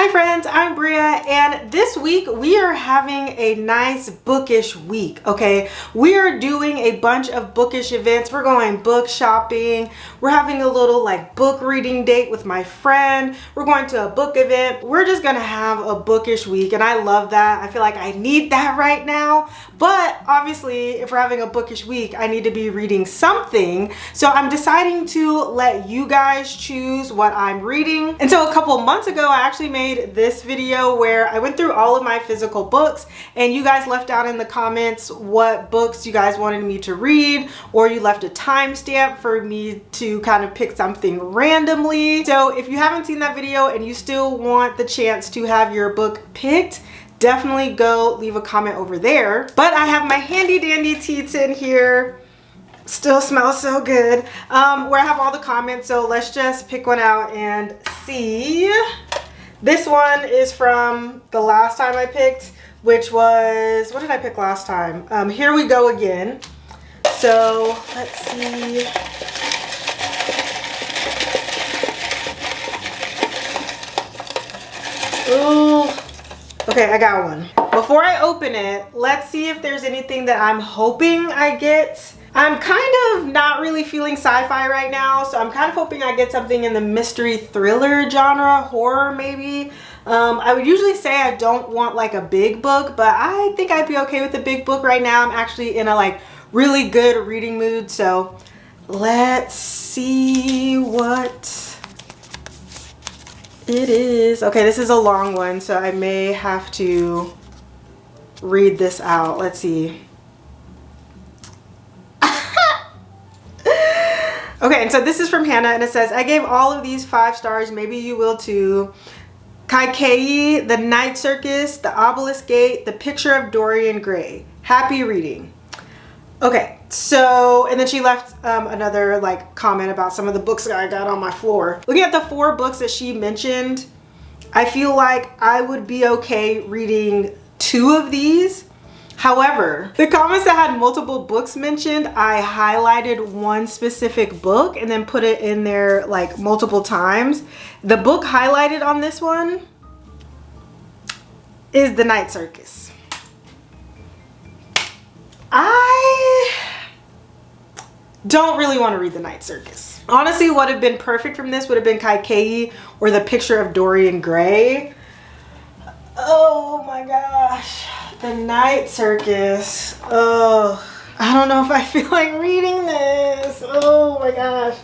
Hi friends, I'm Brea, and this week we are having a nice bookish week, okay? We are doing a bunch of bookish events. We're going book shopping. We're having a little like book reading date with my friend. We're going to a book event. We're just gonna have a bookish week, and I love that. I feel like I need that right now. But obviously, if we're having a bookish week, I need to be reading something. So I'm deciding to let you guys choose what I'm reading. And so a couple months ago, I actually made this video where I went through all of my physical books, and you guys left out in the comments what books you guys wanted me to read, or you left a timestamp for me to kind of pick something randomly. So if you haven't seen that video and you still want the chance to have your book picked, definitely go leave a comment over there. But I have my handy dandy tea tin here. Still smells so good. Where I have all the comments, so let's just pick one out and see. This one is from the last time I picked, which was, what did I pick last time? Here We Go Again. So let's see. Ooh. Okay, I got one. Before I open it, let's see if there's anything that I'm hoping I get. I'm kind of not really feeling sci-fi right now, so I'm kind of hoping I get something in the mystery thriller genre, horror maybe. I would usually say I don't want like a big book, but I think I'd be okay with a big book right now. I'm actually in a like really good reading mood, so let's see what it is. Okay, this is a long one, so I may have to read this out. Let's see. Okay, and so this is from Hannah, and it says, I gave all of these 5 stars, maybe you will too. Kaikei, The Night Circus, The Obelisk Gate, The Picture of Dorian Gray. Happy reading. Okay, so, and then she left another like comment about some of the books that I got on my floor. Looking at the 4 books that she mentioned, I feel like I would be okay reading 2 of these. However, the comments that had multiple books mentioned, I highlighted one specific book and then put it in there like multiple times. The book highlighted on this one is The Night Circus. I don't really want to read The Night Circus. Honestly, what would have been perfect from this would have been Kaikei or The Picture of Dorian Gray. Oh my gosh. The Night Circus. Oh, I don't know if I feel like reading this. Oh my gosh.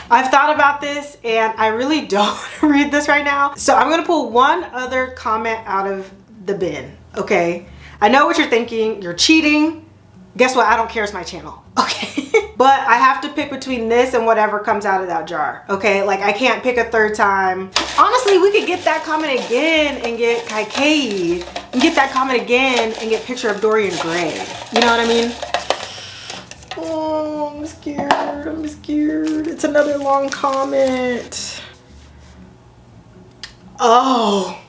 I've thought about this and I really don't read this right now. So I'm gonna pull one other comment out of the bin, okay? I know what you're thinking, you're cheating. Guess what, I don't care, it's my channel, okay? But I have to pick between this and whatever comes out of that jar, okay? Like I can't pick a third time. Honestly, we could get that comment again and get Kaikei, and get that comment again and get Picture of Dorian Gray. You know what I mean? Oh, I'm scared, I'm scared. It's another long comment. Oh,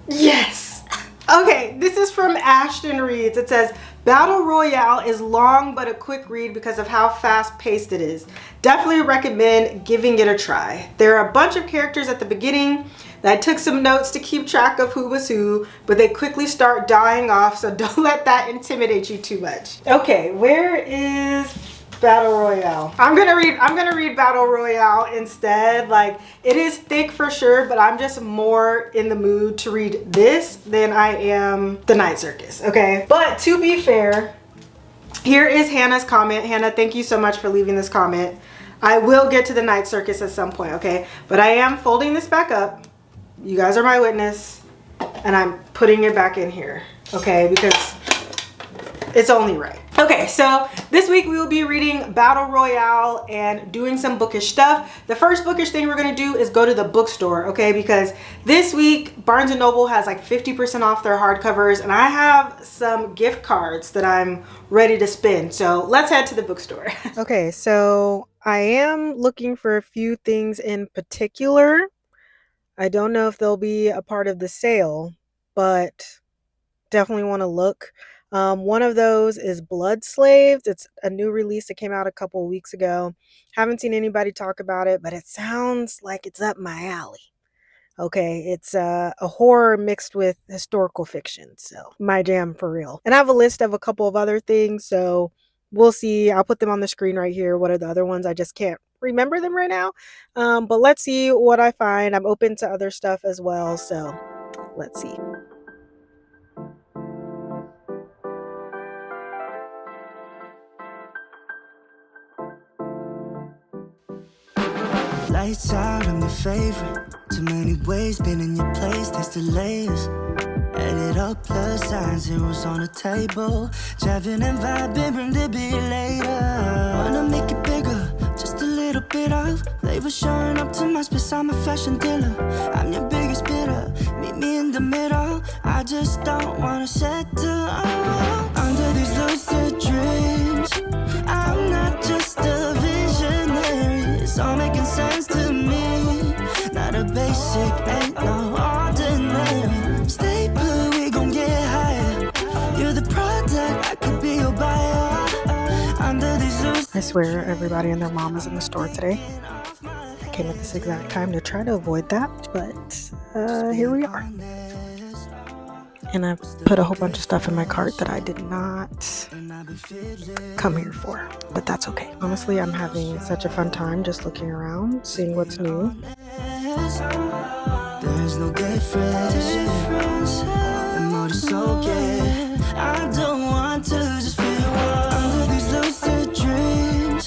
yes. Okay, this is from Ashton Reads. It says, Battle Royale is long but a quick read because of how fast paced it is. Definitely recommend giving it a try. There are a bunch of characters at the beginning that I took some notes to keep track of who was who, but they quickly start dying off, so don't let that intimidate you too much. Okay, where is Battle Royale? I'm gonna read Battle Royale instead. Like, it is thick for sure, but I'm just more in the mood to read this than I am The Night Circus, okay? But to be fair, here is Hannah's comment. Hannah, thank you so much for leaving this comment. I will get to The Night Circus at some point, okay? But I am folding this back up. You guys are my witness, and I'm putting it back in here, okay? Because it's only right. Okay, so this week we will be reading Battle Royale and doing some bookish stuff. The first bookish thing we're gonna do is go to the bookstore, okay? Because this week Barnes & Noble has like 50% off their hardcovers, and I have some gift cards that I'm ready to spend. So let's head to the bookstore. Okay, so I am looking for a few things in particular. I don't know if they'll be a part of the sale, but definitely want to look. One of those is Blood Slaves. It's a new release that came out a couple of weeks ago. Haven't seen anybody talk about it, but it sounds like it's up my alley. Okay, it's a horror mixed with historical fiction, so my jam for real. And I have a list of a couple of other things, so we'll see. I'll put them on the screen right here. What are the other ones? I just can't remember them right now. But let's see what I find. I'm open to other stuff as well, so let's see. Lights out, I'm your favorite. Too many ways, been in your place, taste the layers. Add it up, plus sign, zeros on the table. Driving and vibing, bring the bill later. Wanna make it bigger, just a little bit of flavor showing up to my space. I'm a fashion dealer, I'm your biggest bidder. Meet me in the middle, I just don't wanna settle. Under these lucid dreams, I'm not just a visionary. It's all making sense to me. Not a basic, ain't no ordinary. Stay put, we gon' get higher. You're the product, I could be your buyer. Under these lucid I swear everybody and their mom is in the store today. I came at this exact time to try to avoid that, but here we are. And I've put a whole bunch of stuff in my cart that I did not come here for, but that's okay. Honestly, I'm having such a fun time just looking around, seeing what's new. There's no difference. And more is okay. I don't want to just feel under these lucid dreams.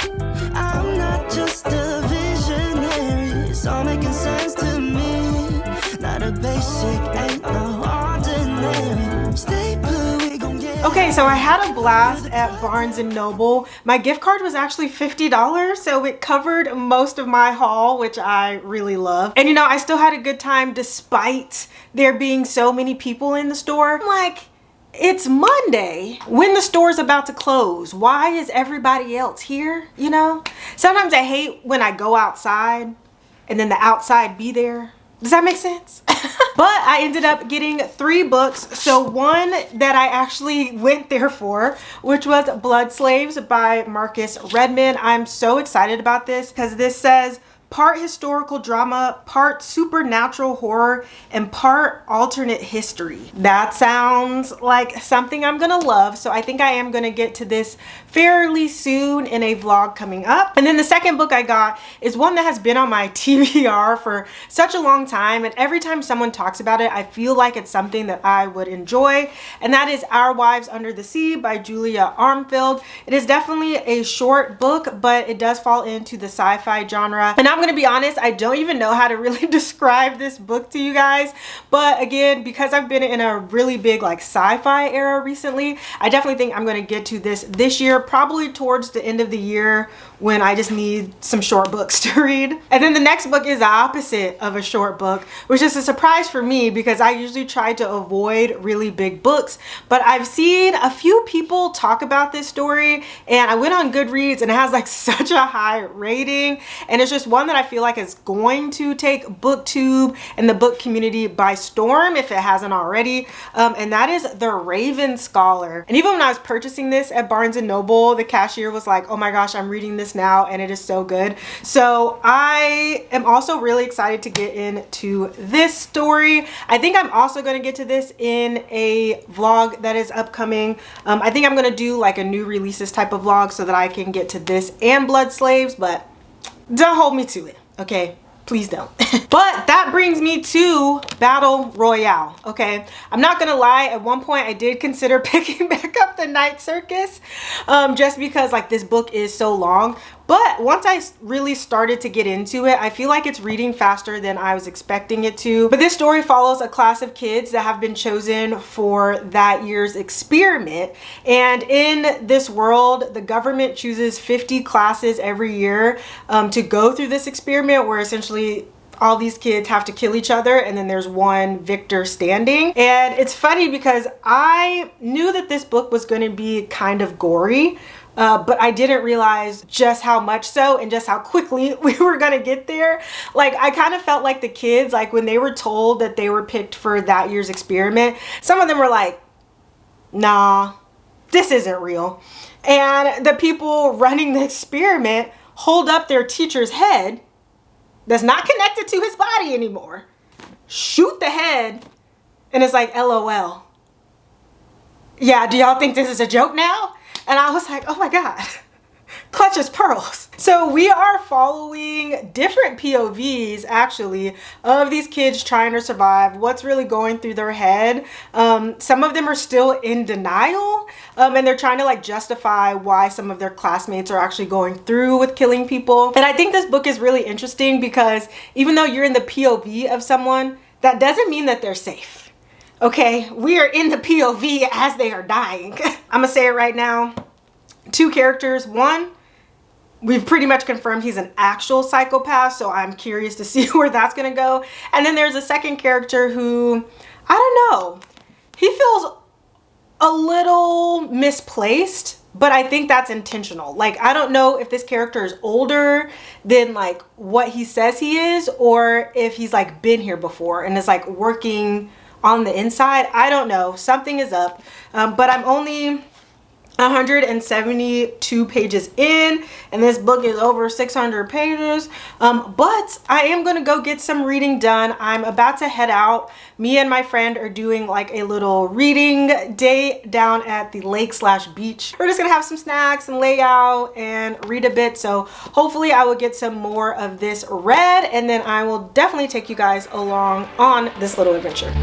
I'm not just a visionary. It's all making sense to me. Not a basic, ain't no ordinary. Stay put, we gon' get. Okay, so I had a blast at Barnes & Noble. My gift card was actually $50, so it covered most of my haul, which I really love. And you know, I still had a good time despite there being so many people in the store. I'm like, it's Monday when the store's about to close. Why is everybody else here, you know? Sometimes I hate when I go outside and then the outside be there. Does that make sense? But I ended up getting 3 books. So one that I actually went there for, which was Blood Slaves by Marcus Redman. I'm so excited about this because this says part historical drama, part supernatural horror, and part alternate history. That sounds like something I'm gonna love. So I think I am gonna get to this fairly soon in a vlog coming up. And then the second book I got is one that has been on my TBR for such a long time. And every time someone talks about it, I feel like it's something that I would enjoy. And that is Our Wives Under the Sea by Julia Armfield. It is definitely a short book, but it does fall into the sci-fi genre. And I'm gonna be honest, I don't even know how to really describe this book to you guys. But again, because I've been in a really big like sci-fi era recently, I definitely think I'm gonna get to this year, probably towards the end of the year when I just need some short books to read. And then the next book is the opposite of a short book, which is a surprise for me because I usually try to avoid really big books. But I've seen a few people talk about this story and I went on Goodreads and it has like such a high rating. And it's just one that I feel like is going to take BookTube and the book community by storm if it hasn't already. And that is The Raven Scholar. And even when I was purchasing this at Barnes & Noble, the cashier was like, oh my gosh, I'm reading this now and it is so good. So I am also really excited to get into this story. I think I'm also going to get to this in a vlog that is upcoming. I think I'm going to do like a new releases type of vlog so that I can get to this and Blood Slaves, but don't hold me to it, okay? Please don't. But that brings me to Battle Royale, okay? I'm not gonna lie, at one point I did consider picking back up the Night Circus just because like this book is so long. But once I really started to get into it, I feel like it's reading faster than I was expecting it to. But this story follows a class of kids that have been chosen for that year's experiment. And in this world, the government chooses 50 classes every year to go through this experiment where essentially all these kids have to kill each other and then there's one victor standing. And it's funny because I knew that this book was going to be kind of gory. But I didn't realize just how much so and just how quickly we were gonna get there. Like I kind of felt like the kids, like when they were told that they were picked for that year's experiment, some of them were like, nah, this isn't real. And the people running the experiment hold up their teacher's head that's not connected to his body anymore, shoot the head, and it's like, LOL. Yeah, do y'all think this is a joke now? And I was like, oh my God, clutch his pearls. So we are following different POVs actually of these kids trying to survive, what's really going through their head. Some of them are still in denial, and they're trying to like justify why some of their classmates are actually going through with killing people. And I think this book is really interesting because even though you're in the POV of someone, that doesn't mean that they're safe. Okay, we are in the POV as they are dying. I'm gonna say it right now. 2 characters. One, we've pretty much confirmed he's an actual psychopath, so I'm curious to see where that's gonna go. And then there's a second character who, I don't know, he feels a little misplaced, but I think that's intentional. Like, I don't know if this character is older than like what he says he is, or if he's like been here before and is like working on the inside. I don't know, something is up, but I'm only 172 pages in, and this book is over 600 pages, but I am gonna go get some reading done. I'm about to head out. Me and my friend are doing like a little reading day down at the lake/beach. We're just gonna have some snacks and lay out and read a bit, so hopefully I will get some more of this read, and then I will definitely take you guys along on this little adventure.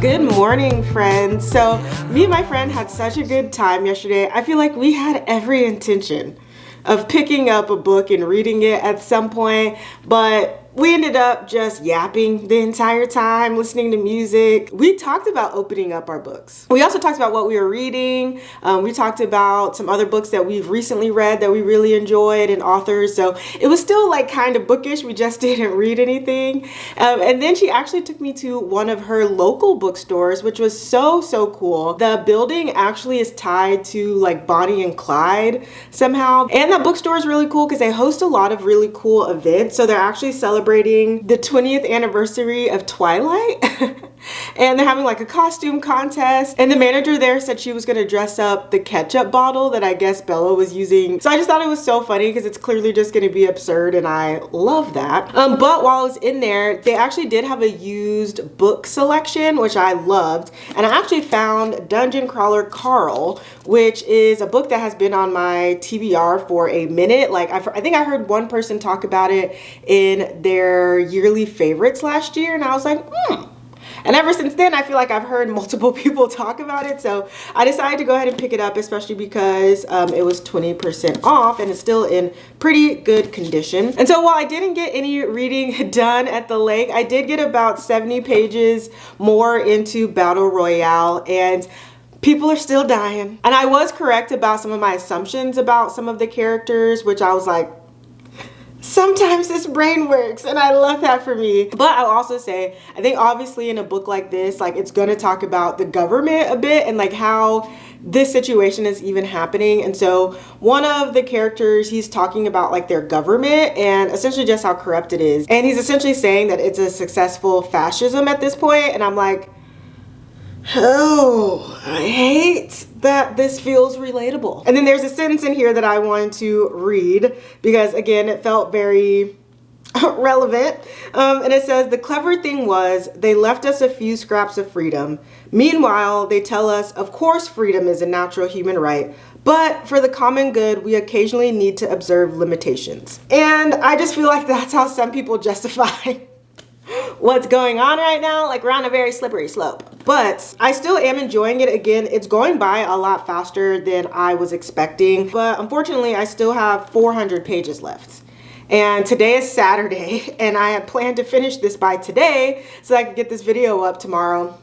Good morning, friends. So me and my friend had such a good time yesterday. I feel like we had every intention of picking up a book and reading it at some point, but we ended up just yapping the entire time, listening to music. We talked about opening up our books. We also talked about what we were reading. We talked about some other books that we've recently read that we really enjoyed and authors. So it was still like kind of bookish. We just didn't read anything. And then she actually took me to one of her local bookstores, which was so cool. The building actually is tied to like Bonnie and Clyde somehow. And that bookstore is really cool because they host a lot of really cool events. So they're actually celebrating the 20th anniversary of Twilight. And they're having like a costume contest, and the manager there said she was going to dress up the ketchup bottle that I guess Bella was using. So I just thought it was so funny because it's clearly just going to be absurd, and I love that. But while I was in there, they actually did have a used book selection, which I loved, and I actually found Dungeon Crawler Carl, which is a book that has been on my TBR for a minute. Like I think I heard one person talk about it in their yearly favorites last year, and I was like, And ever since then, I feel like I've heard multiple people talk about it. So I decided to go ahead and pick it up, especially because it was 20% off and it's still in pretty good condition. And so while I didn't get any reading done at the lake, I did get about 70 pages more into Battle Royale, and people are still dying. And I was correct about some of my assumptions about some of the characters, which I was like, sometimes this brain works, and I love that for me. But I'll also say, I think obviously in a book like this, like it's gonna talk about the government a bit and like how this situation is even happening. And so one of the characters, he's talking about like their government and essentially just how corrupt it is. And he's essentially saying that it's a successful fascism at this point. And I'm like, oh, I hate that this feels relatable. And then there's a sentence in here that I wanted to read because again, it felt very relevant. And it says, the clever thing was they left us a few scraps of freedom. Meanwhile, they tell us, of course, freedom is a natural human right, but for the common good, we occasionally need to observe limitations. And I just feel like that's how some people justify what's going on right now. Like we're on a very slippery slope, but I still am enjoying it. Again, it's going by a lot faster than I was expecting, but unfortunately I still have 400 pages left. And today is Saturday, and I had planned to finish this by today so I could get this video up tomorrow.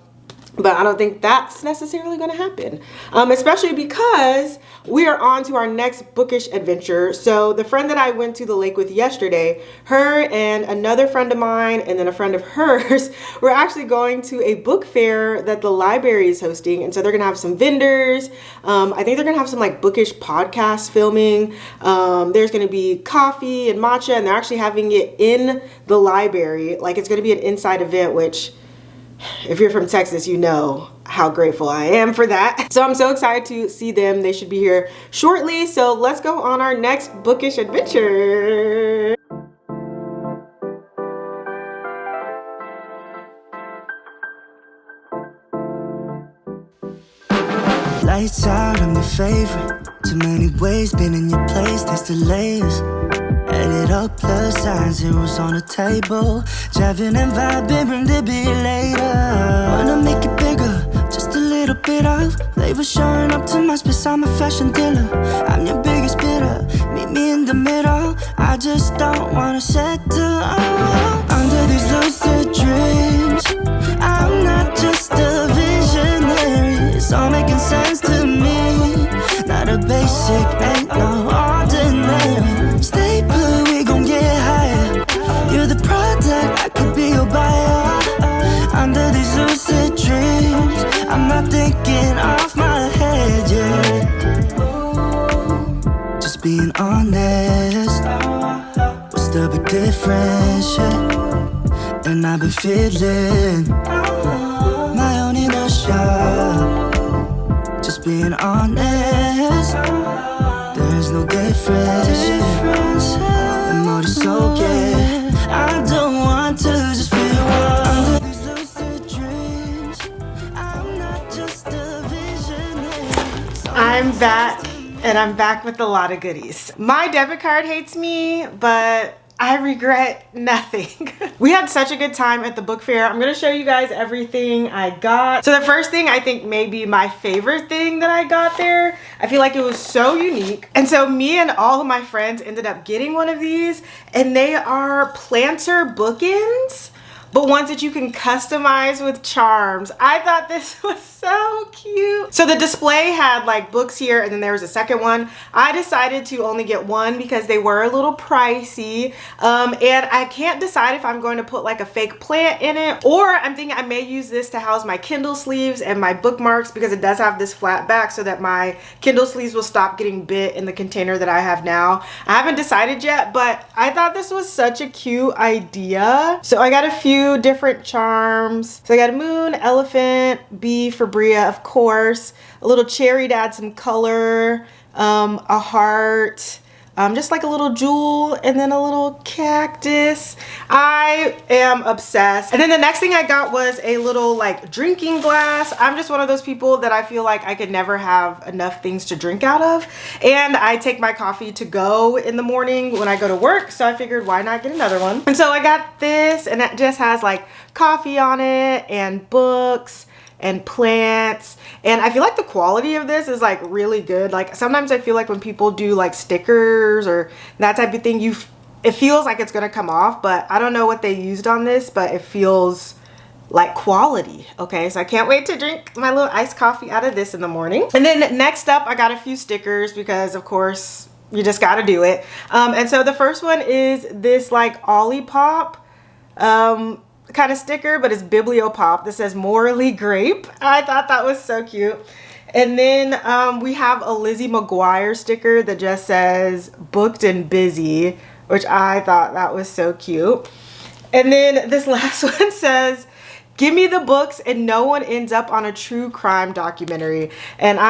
But I don't think that's necessarily going to happen, especially because we are on to our next bookish adventure. So the friend that I went to the lake with yesterday, her and another friend of mine and then a friend of hers, we're actually going to a book fair that the library is hosting. And so they're going to have some vendors. I think they're going to have some like bookish podcast filming. There's going to be coffee and matcha, and they're actually having it in the library. Like, it's going to be an inside event, which, if you're from Texas, you know how grateful I am for that. So I'm so excited to see them. They should be here shortly. So let's go on our next bookish adventure. Lights out, I'm your favorite. Too many ways, been in your place, there's delays. Add it up, plus signs, zeros on the table. Driving and vibing, bring the beat later. Wanna make it bigger, just a little bit of flavor showing up to my space. I'm a fashion dealer, I'm your biggest bidder. Meet me in the middle, I just don't wanna settle. Under these lucid dreams, I'm not just a visionary. It's all making sense to me. Not a basic, ain't no ordinary. Stay put, we gon' get higher. You're the product, I could be your buyer. Under these lucid dreams, I'm not thinking off my head yet. Just being honest, what's the big difference? Yeah. And I've been feeling my own inertia. Just being honest, there's no difference. The motor's so good, I don't want to just feel under these lucid dreams. I'm not just a visionary. I'm back, and I'm back with a lot of goodies. My debit card hates me, but I regret nothing. We had such a good time at the book fair. I'm gonna show you guys everything I got. So the first thing, I think maybe my favorite thing that I got there, I feel like it was so unique. And so me and all of my friends ended up getting one of these, and they are planter bookends, but ones that you can customize with charms. I thought this was so cute. So the display had like books here, and then there was a second one. I decided to only get one because they were a little pricey. And I can't decide if I'm going to put like a fake plant in it, or I'm thinking I may use this to house my Kindle sleeves and my bookmarks, because it does have this flat back so that my Kindle sleeves will stop getting bit in the container that I have now. I haven't decided yet, but I thought this was such a cute idea. So I got a few different charms. So I got a moon, elephant, bee for Brea, of course, a little cherry to add some color, a heart, just like a little jewel, and then a little cactus. I am obsessed. And then the next thing I got was a little like drinking glass. I'm just one of those people that I feel like I could never have enough things to drink out of. And I take my coffee to go in the morning when I go to work. So I figured, why not get another one? And so I got this, and it just has like coffee on it and books and plants, and I feel like the quality of this is like really good. Like sometimes I feel like when people do like stickers or that type of thing, it feels like it's gonna come off, but I don't know what they used on this, but it feels like quality. Okay, so I can't wait to drink my little iced coffee out of this in the morning. And then next up, I got a few stickers because of course you just got to do it. And so the first one is this like Olipop kind of sticker, but it's Bibliopop that says morally grape. I thought that was so cute. And then we have a Lizzie McGuire sticker that just says booked and busy, which I thought that was so cute. And then this last one says, give me the books and no one ends up on a true crime documentary. And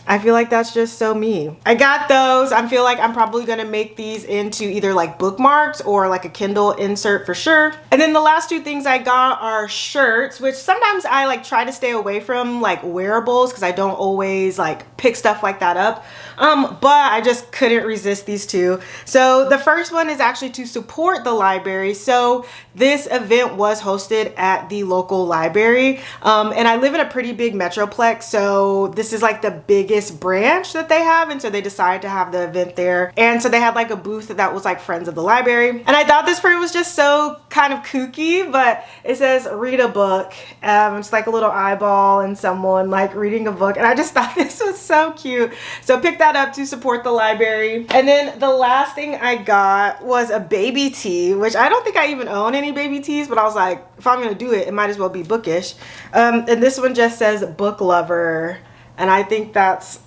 I feel like that's just so me. I got those. I feel like I'm probably gonna make these into either like bookmarks or like a Kindle insert for sure. And then the last two things I got are shirts, which sometimes I like try to stay away from like wearables because I don't always like pick stuff like that up. But I just couldn't resist these two. So the first one is actually to support the library. So this event was hosted at the local library. And I live in a pretty big metroplex. So this is like the biggest biggest branch that they have, and so they decided to have the event there. And so they had like a booth that was like Friends of the Library, and I thought this print was just so kind of kooky, but it says read a book. It's like a little eyeball and someone like reading a book, and I just thought this was so cute, so pick that up to support the library. And then the last thing I got was a baby tee, which I don't think I even own any baby tees, but I was like, if I'm gonna do it, it might as well be bookish. And this one just says book lover, and I think that's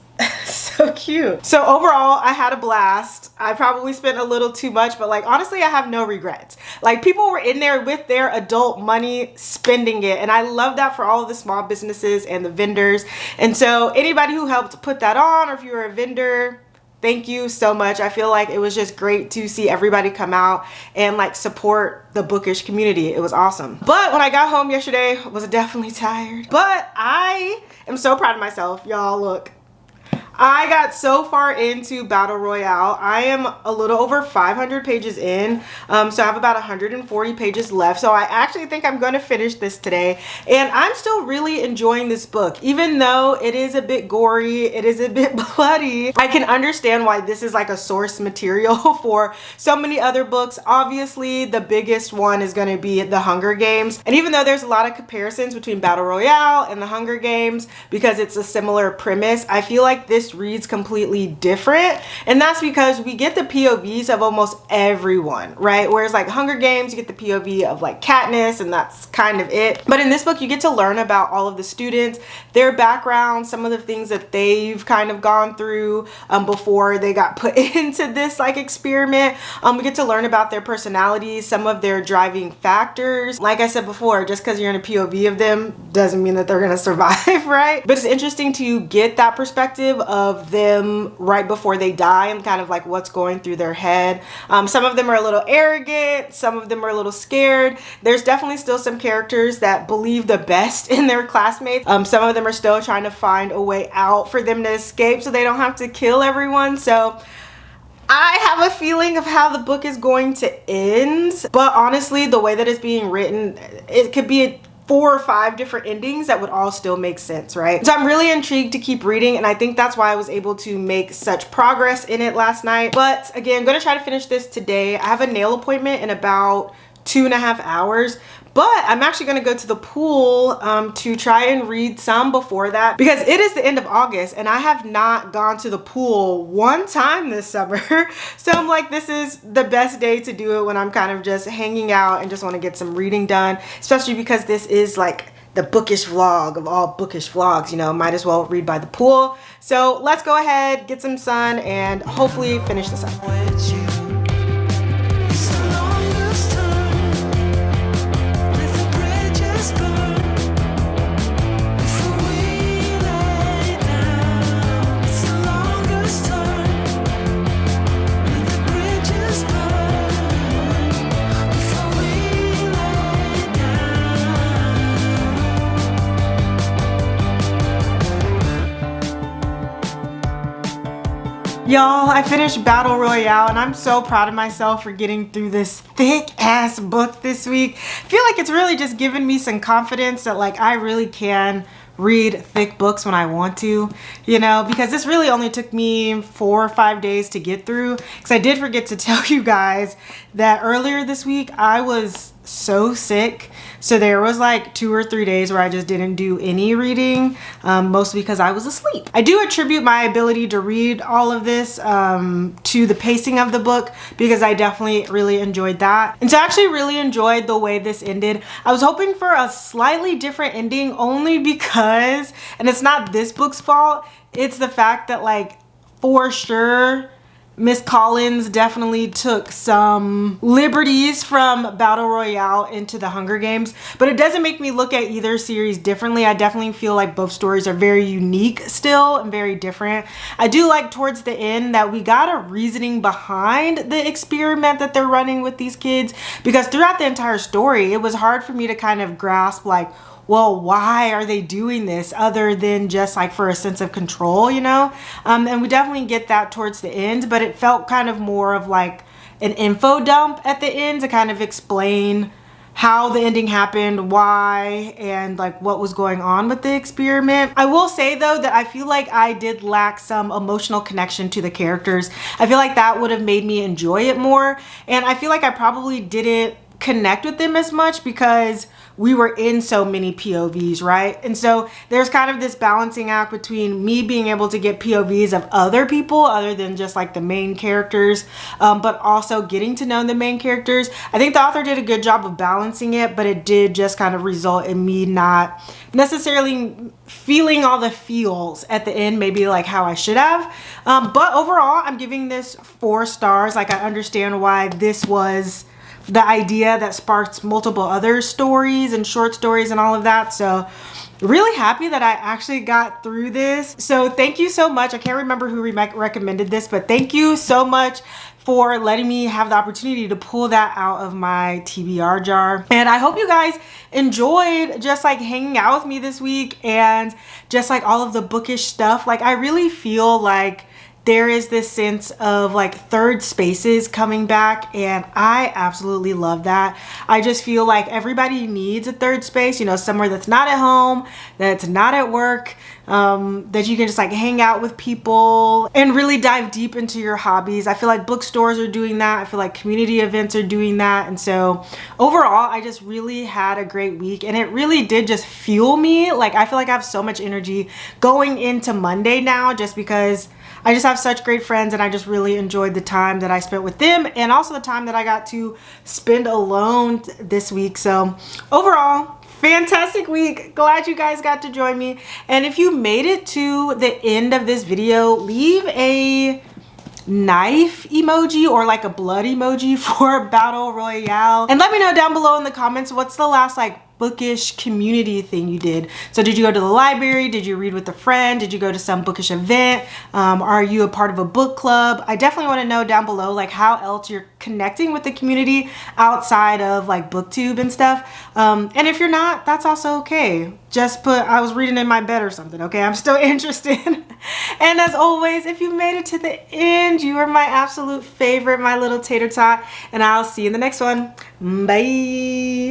so cute. So overall, I had a blast. I probably spent a little too much, but like honestly, I have no regrets. Like people were in there with their adult money spending it, and I love that for all of the small businesses and the vendors. And so anybody who helped put that on, or if you're a vendor, thank you so much. I feel like it was just great to see everybody come out and like support the bookish community. It was awesome. But when I got home yesterday, I was definitely tired. But I am so proud of myself. Y'all, look. I got so far into Battle Royale. I am a little over 500 pages in, so I have about 140 pages left. So I actually think I'm going to finish this today, and I'm still really enjoying this book. Even though it is a bit gory, it is a bit bloody, I can understand why this is like a source material for so many other books. Obviously, the biggest one is going to be The Hunger Games, and even though there's a lot of comparisons between Battle Royale and The Hunger Games because it's a similar premise, I feel like this reads completely different, and that's because we get the POVs of almost everyone, right? Whereas like Hunger Games, you get the POV of like Katniss, and that's kind of it. But in this book, you get to learn about all of the students, their background, some of the things that they've kind of gone through before they got put into this like experiment. We get to learn about their personalities, some of their driving factors. Like I said before, just because you're in a POV of them doesn't mean that they're gonna survive, right? But it's interesting to get that perspective of them right before they die and kind of like what's going through their head. Some of them are a little arrogant, some of them are a little scared. There's definitely still some characters that believe the best in their classmates. Some of them are still trying to find a way out for them to escape so they don't have to kill everyone. So I have a feeling of how the book is going to end, but honestly, the way that it's being written, it could be 4 or 5 different endings that would all still make sense, right? So I'm really intrigued to keep reading, and I think that's why I was able to make such progress in it last night. But again, I'm gonna try to finish this today. I have a nail appointment in about 2.5 hours, but I'm actually gonna go to the pool to try and read some before that, because it is the end of August and I have not gone to the pool one time this summer. So I'm like, this is the best day to do it, when I'm kind of just hanging out and just want to get some reading done, especially because this is like the bookish vlog of all bookish vlogs, you know, might as well read by the pool. So let's go ahead, get some sun, and hopefully finish this up. Y'all, I finished Battle Royale, and I'm so proud of myself for getting through this thick ass book this week. I feel like it's really just given me some confidence that like I really can read thick books when I want to, you know, because this really only took me 4 or 5 days to get through. Because I did forget to tell you guys that earlier this week I was so sick, so there was like 2 or 3 days where I just didn't do any reading, mostly because I was asleep. I do attribute my ability to read all of this to the pacing of the book, because I definitely really enjoyed that. And so I actually really enjoyed the way this ended. I was hoping for a slightly different ending, only because, and it's not this book's fault, it's the fact that like for sure Miss Collins definitely took some liberties from Battle Royale into the Hunger Games, but it doesn't make me look at either series differently. I definitely feel like both stories are very unique still and very different. I do like towards the end that we got a reasoning behind the experiment that they're running with these kids, because throughout the entire story, it was hard for me to kind of grasp like, well, why are they doing this other than just like for a sense of control, you know? And we definitely get that towards the end, but it felt kind of more of like an info dump at the end to kind of explain how the ending happened, why, and like what was going on with the experiment. I will say though that I feel like I did lack some emotional connection to the characters. I feel like that would have made me enjoy it more, and I feel like I probably didn't connect with them as much because we were in so many POVs, right? And so there's kind of this balancing act between me being able to get POVs of other people other than just like the main characters, but also getting to know the main characters. I think the author did a good job of balancing it, but it did just kind of result in me not necessarily feeling all the feels at the end, maybe like how I should have. But overall, I'm giving this 4 stars. Like, I understand why this was the idea that sparked multiple other stories and short stories and all of that. So really happy that I actually got through this. So thank you so much. I can't remember who recommended this, but thank you so much for letting me have the opportunity to pull that out of my TBR jar. And I hope you guys enjoyed just like hanging out with me this week and just like all of the bookish stuff. Like, I really feel like there is this sense of like third spaces coming back, and I absolutely love that. I just feel like everybody needs a third space, you know, somewhere that's not at home, that's not at work, that you can just like hang out with people and really dive deep into your hobbies. I feel like bookstores are doing that. I feel like community events are doing that. And so overall, I just really had a great week, and it really did just fuel me. Like, I feel like I have so much energy going into Monday now, just because I just have such great friends, and I just really enjoyed the time that I spent with them, and also the time that I got to spend alone this week. So overall, fantastic week. Glad you guys got to join me. And if you made it to the end of this video, leave a knife emoji or like a blood emoji for Battle Royale, and let me know down below in the comments what's the last like bookish community thing you did. So did you go to the library? Did you read with a friend? Did you go to some bookish event? Are you a part of a book club? I definitely want to know down below like how else you're connecting with the community outside of like booktube and stuff. And if you're not, that's also okay. Just put I was reading in my bed or something, okay? I'm still interested. And as always, if you made it to the end, you are my absolute favorite, my little tater tot, and I'll see you in the next one. Bye.